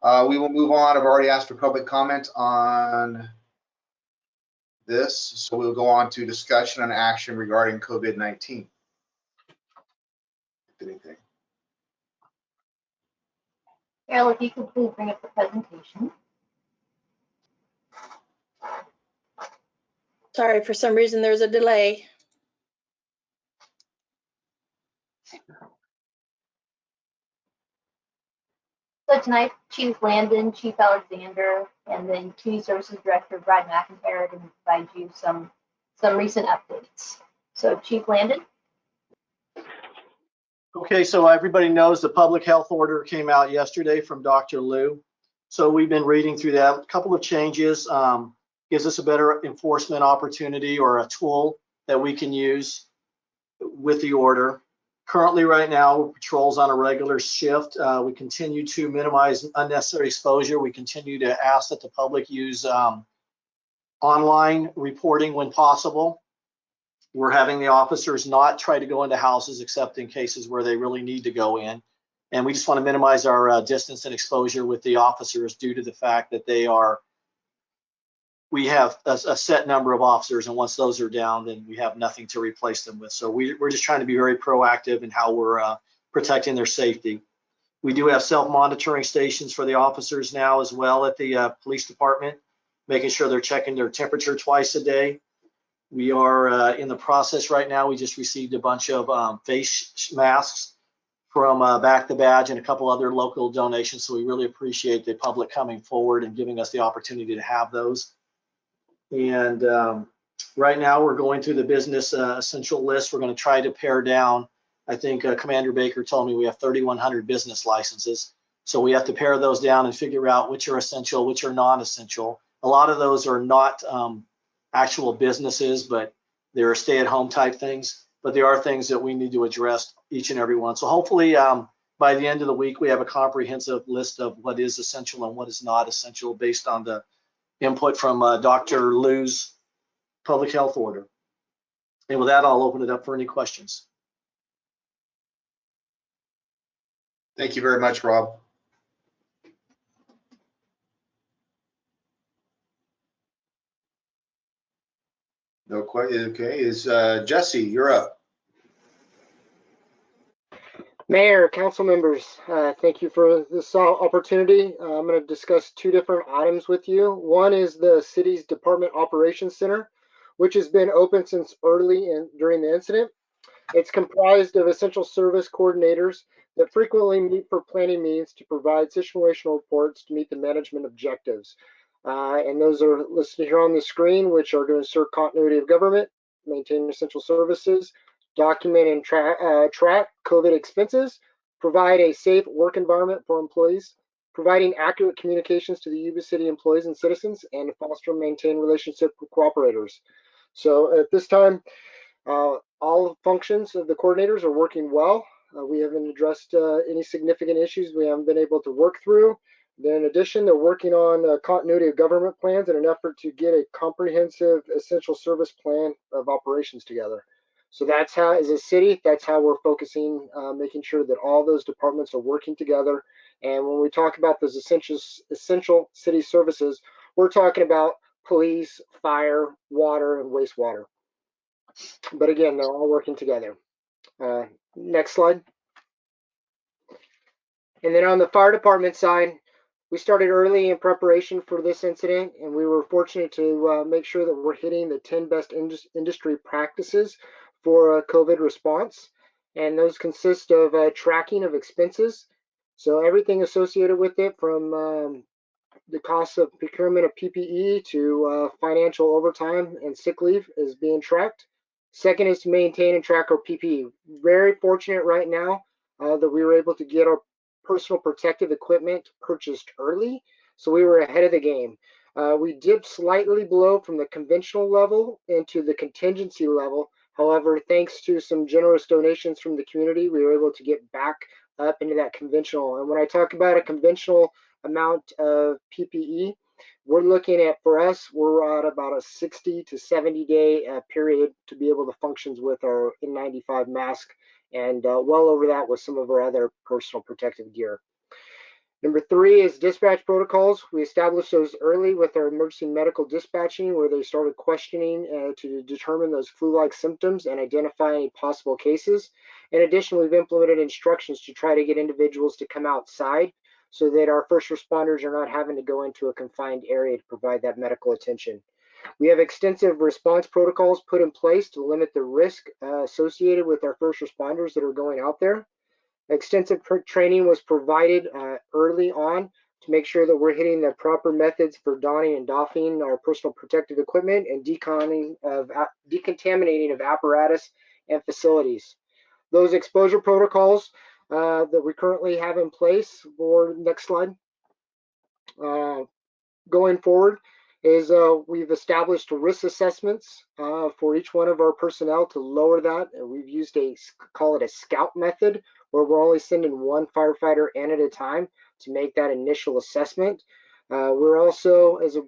We will move on. I've already asked for public comment on this, so we'll go on to discussion and action regarding COVID-19. If anything. Carol, if you could please bring up the presentation. Sorry, for some reason there's a delay. So tonight, Chief Landon, Chief Alexander, and then Community Services Director Brad McIntyre are going to provide you some recent updates. So Chief Landon. Okay, so everybody knows the public health order came out yesterday from Dr. Liu. So we've been reading through that. A couple of changes, gives us a better enforcement opportunity or a tool that we can use with the order. Currently, right now, patrols on a regular shift. We continue to minimize unnecessary exposure. We continue to ask that the public use online reporting when possible. We're having the officers not try to go into houses except in cases where they really need to go in. And we just want to minimize our distance and exposure with the officers due to the fact that we have a set number of officers, and once those are down, then we have nothing to replace them with. So we're just trying to be very proactive in how we're protecting their safety. We do have self-monitoring stations for the officers now as well at the police department, making sure they're checking their temperature twice a day. We are in the process right now. We just received a bunch of face masks from Back the Badge and a couple other local donations. So we really appreciate the public coming forward and giving us the opportunity to have those. And right now we're going through the business essential list. We're going to try to pare down. I think Commander Baker told me we have 3,100 business licenses. So we have to pare those down and figure out which are essential, which are non-essential. A lot of those are not actual businesses, but they're stay-at-home type things. But there are things that we need to address, each and every one. So hopefully by the end of the week, we have a comprehensive list of what is essential and what is not essential based on the input from Dr. Liu's public health order. And with that, I'll open it up for any questions. Thank you very much, Rob. No question. Okay, is Jesse, you're up. Mayor, council members, thank you for this opportunity. I'm going to discuss two different items with you. One is the city's Department Operations Center, which has been open since early during the incident. It's comprised of essential service coordinators that frequently meet for planning meetings to provide situational reports to meet the management objectives. And those are listed here on the screen, which are to ensure continuity of government, maintain essential services, document and track COVID expenses, provide a safe work environment for employees, providing accurate communications to the Yuba City employees and citizens, and foster and maintain relationship with cooperators. So at this time, all functions of the coordinators are working well. We haven't addressed any significant issues we haven't been able to work through. Then in addition, they're working on continuity of government plans in an effort to get a comprehensive essential service plan of operations together. So that's how, as a city, that's how we're focusing, making sure that all those departments are working together. And when we talk about those essential city services, we're talking about police, fire, water, and wastewater. But again, they're all working together. Next slide. And then on the fire department side, we started early in preparation for this incident, and we were fortunate to make sure that we're hitting the 10 best industry practices for COVID response. And those consist of tracking of expenses. So everything associated with it, from the cost of procurement of PPE to financial overtime and sick leave, is being tracked. Second is to maintain and track our PPE. Very fortunate right now that we were able to get our personal protective equipment purchased early, so we were ahead of the game. We dipped slightly below from the conventional level into the contingency level. However, thanks to some generous donations from the community, we were able to get back up into that conventional. And when I talk about a conventional amount of PPE, we're looking at, for us, we're at about a 60 to 70 day period to be able to function with our N95 mask, and well over that with some of our other personal protective gear. Number 3 is dispatch protocols. We established those early with our emergency medical dispatching, where they started questioning to determine those flu-like symptoms and identify any possible cases. In addition, we've implemented instructions to try to get individuals to come outside so that our first responders are not having to go into a confined area to provide that medical attention. We have extensive response protocols put in place to limit the risk associated with our first responders that are going out there. Extensive training was provided early on to make sure that we're hitting the proper methods for donning and doffing our personal protective equipment and decontaminating of apparatus and facilities. Those exposure protocols that we currently have in place, for next slide, going forward, is we've established risk assessments for each one of our personnel to lower that. And we've used call it a scout method, where we're only sending one firefighter in at a time to make that initial assessment. We're also, as a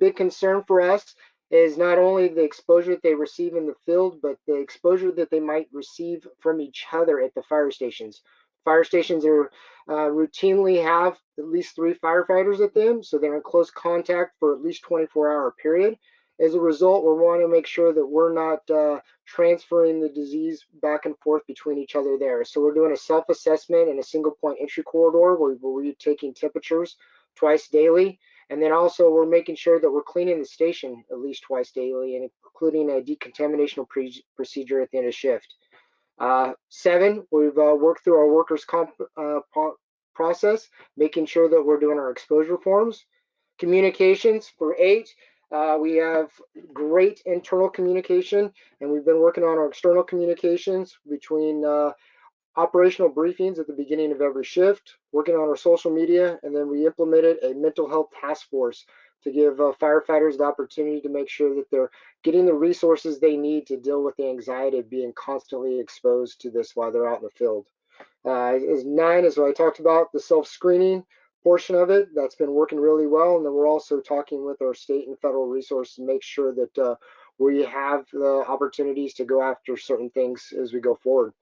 big concern for us, is not only the exposure that they receive in the field, but the exposure that they might receive from each other at the fire stations. Fire stations are routinely have at least 3 firefighters at them, so they're in close contact for at least 24-hour period. As a result, we want to make sure that we're not transferring the disease back and forth between each other there. So we're doing a self-assessment and a single point entry corridor where we're taking temperatures twice daily. And then also we're making sure that we're cleaning the station at least twice daily, and including a decontamination procedure at the end of shift. 7, we've worked through our workers' comp process, making sure that we're doing our exposure forms. Communications for 8, we have great internal communication, and we've been working on our external communications between operational briefings at the beginning of every shift, working on our social media, and then we implemented a mental health task force to give firefighters the opportunity to make sure that they're getting the resources they need to deal with the anxiety of being constantly exposed to this while they're out in the field. As 9 is what I talked about, the self-screening portion of it. That's been working really well. And then we're also talking with our state and federal resources to make sure that we have the opportunities to go after certain things as we go forward.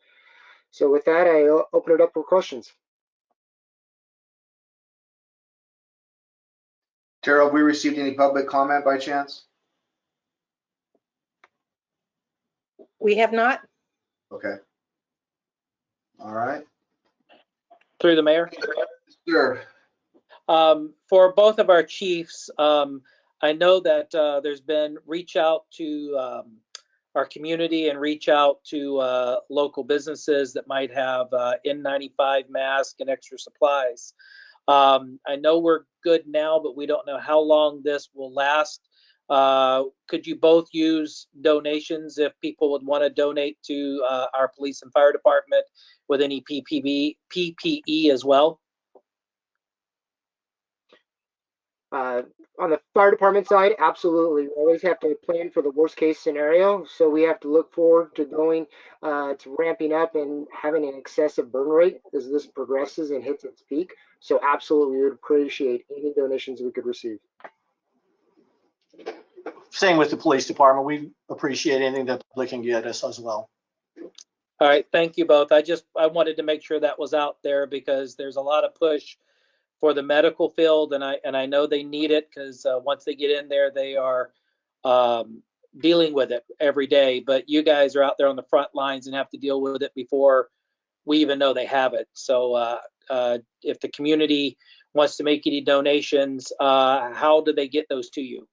So with that, I open it up for questions. Terrell, have we received any public comment by chance? We have not. Okay. All right. Through the mayor. Sure. For both of our chiefs, I know that there's been reach out to our community and reach out to local businesses that might have N95 masks and extra supplies. I know we're good now, but we don't know how long this will last. Could you both use donations if people would want to donate to our police and fire department with any PPE as well? On the fire department side, absolutely. We always have to plan for the worst case scenario. So we have to look forward to going to ramping up and having an excessive burn rate as this progresses and hits its peak. So absolutely, we would appreciate any donations we could receive. Same with the police department. We appreciate anything that the public can get us as well. All right, thank you both. I wanted to make sure that was out there because there's a lot of push for the medical field, and I know they need it because once they get in there, they are dealing with it every day. But you guys are out there on the front lines and have to deal with it before we even know they have it. So if the community wants to make any donations, how do they get those to you?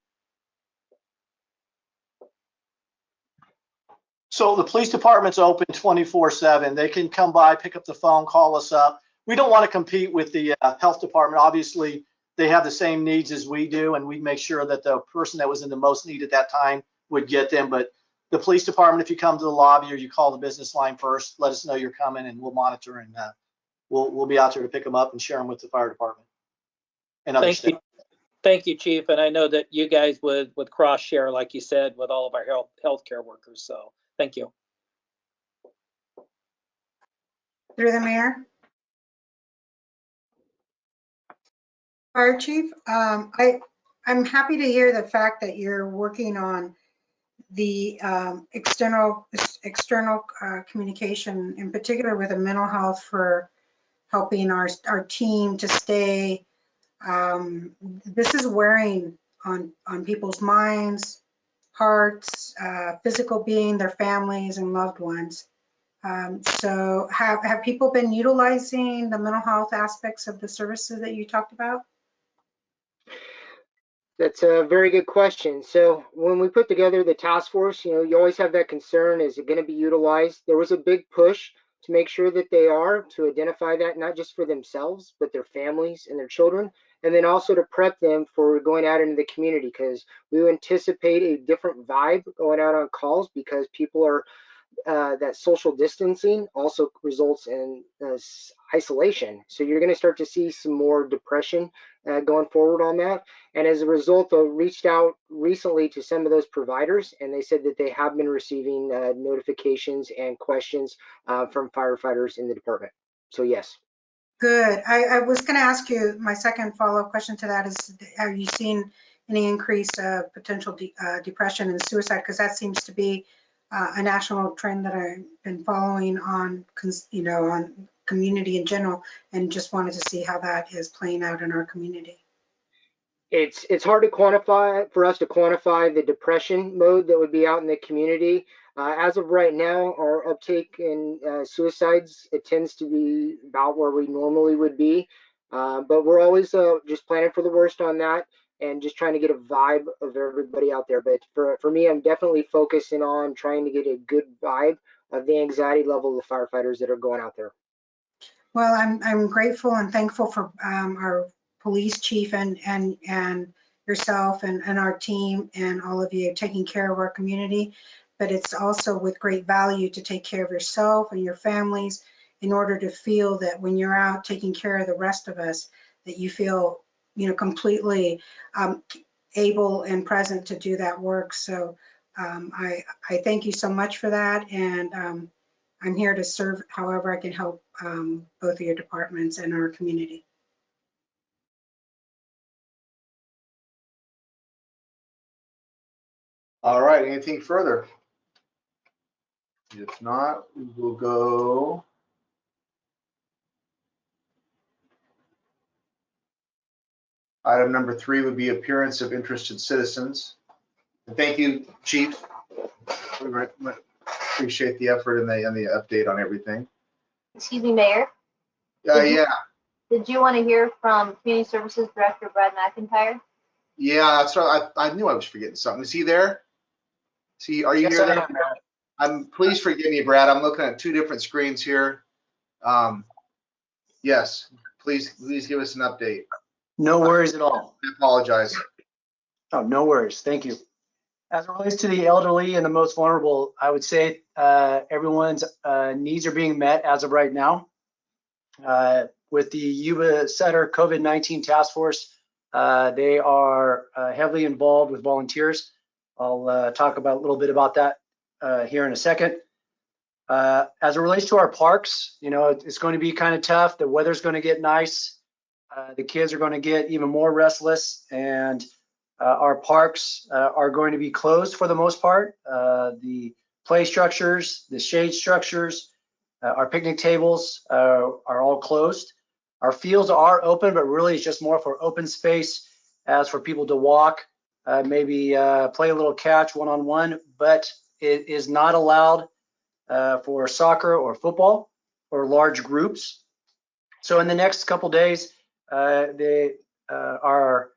So the police department's open 24/7. They can come by, pick up the phone, call us up. We don't want to compete with the health department. Obviously, they have the same needs as we do, and we make sure that the person that was in the most need at that time would get them. But the police department, if you come to the lobby or you call the business line first, let us know you're coming, and we'll monitor, and we'll be out there to pick them up and share them with the fire department and other staff. Thank you, Chief. And I know that you guys would cross share, like you said, with all of our healthcare workers. So thank you. Through the mayor. Fire Chief, I'm happy to hear the fact that you're working on the external communication, in particular with the mental health for helping our team to stay. This is wearing on people's minds, hearts, physical being, their families and loved ones. So have people been utilizing the mental health aspects of the services that you talked about? That's a very good question. So when we put together the task force, you always have that concern, is it going to be utilized? There was a big push to make sure that they are, to identify that not just for themselves, but their families and their children, and then also to prep them for going out into the community, because we anticipate a different vibe going out on calls, because people are that social distancing also results in isolation. So you're going to start to see some more depression going forward on that. And as a result, I reached out recently to some of those providers, and they said that they have been receiving notifications and questions from firefighters in the department. So yes. Good. I was going to ask you, my second follow-up question to that is, have you seen any increase of potential depression and suicide? Because that seems to be a national trend that I've been following on, on community in general, and just wanted to see how that is playing out in our community. It's hard to quantify, for us to quantify the depression mode that would be out in the community. As of right now, our uptake in suicides, it tends to be about where we normally would be. But we're always just planning for the worst on that, and just trying to get a vibe of everybody out there. But for me, I'm definitely focusing on trying to get a good vibe of the anxiety level of the firefighters that are going out there. Well, I'm grateful and thankful for our police chief and yourself and our team and all of you taking care of our community. But it's also with great value to take care of yourself and your families, in order to feel that when you're out taking care of the rest of us, that you feel, completely able and present to do that work. So I thank you so much for that. And I'm here to serve however I can help both of your departments and our community. All right, anything further? If not, we will go. Item number 3 would be appearance of interested citizens. And thank you, Chief. We appreciate the effort and the update on everything. Excuse me, Mayor. Yeah. Did you want to hear from Community Services Director Brad McIntyre? Yeah, that's right. I knew I was forgetting something. Is he there? Are you Yes, here? I am. Please forgive me, Brad. I'm looking at 2 different screens here. Yes, please give us an update. No worries at all. I apologize. Oh, no worries. Thank you. As it relates to the elderly and the most vulnerable, I would say everyone's needs are being met as of right now. With the Yuba Center COVID-19 task force, they are heavily involved with volunteers. I'll talk about a little bit about that here in a second. As it relates to our parks, it's going to be kind of tough. The weather's going to get nice. The kids are going to get even more restless, and our parks are going to be closed for the most part. The play structures, the shade structures, our picnic tables are all closed. Our fields are open, but really it's just more for open space, as for people to walk, maybe play a little catch one-on-one, but it is not allowed for soccer or football or large groups. So in the next couple days, our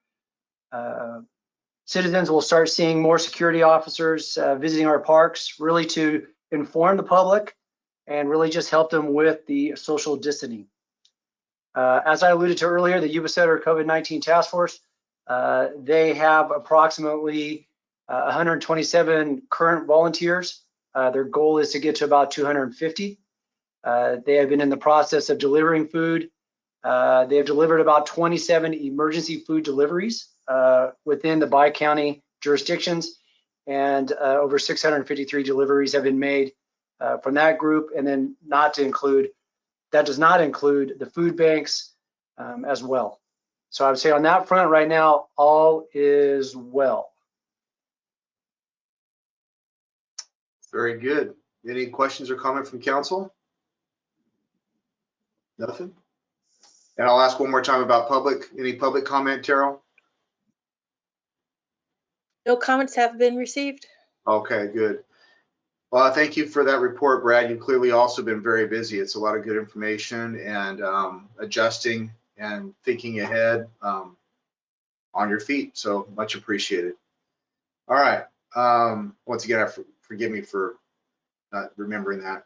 citizens will start seeing more security officers visiting our parks, really to inform the public and really just help them with the social distancing. As I alluded to earlier, the Yuba Center COVID-19 task force, they have approximately 127 current volunteers. Their goal is to get to about 250. They have been in the process of delivering food. They have delivered about 27 emergency food deliveries within the bi-county jurisdictions, and over 653 deliveries have been made from that group, and then that does not include the food banks as well. So I would say on that front right now, all is well. Very good. Any questions or comment from council? Nothing? And I'll ask one more time about any public comment, Terrell? No comments have been received. Okay, good. Well, thank you for that report, Brad. You've clearly also been very busy. It's a lot of good information and adjusting and thinking ahead on your feet. So much appreciated. All right. Once again, forgive me for not remembering that.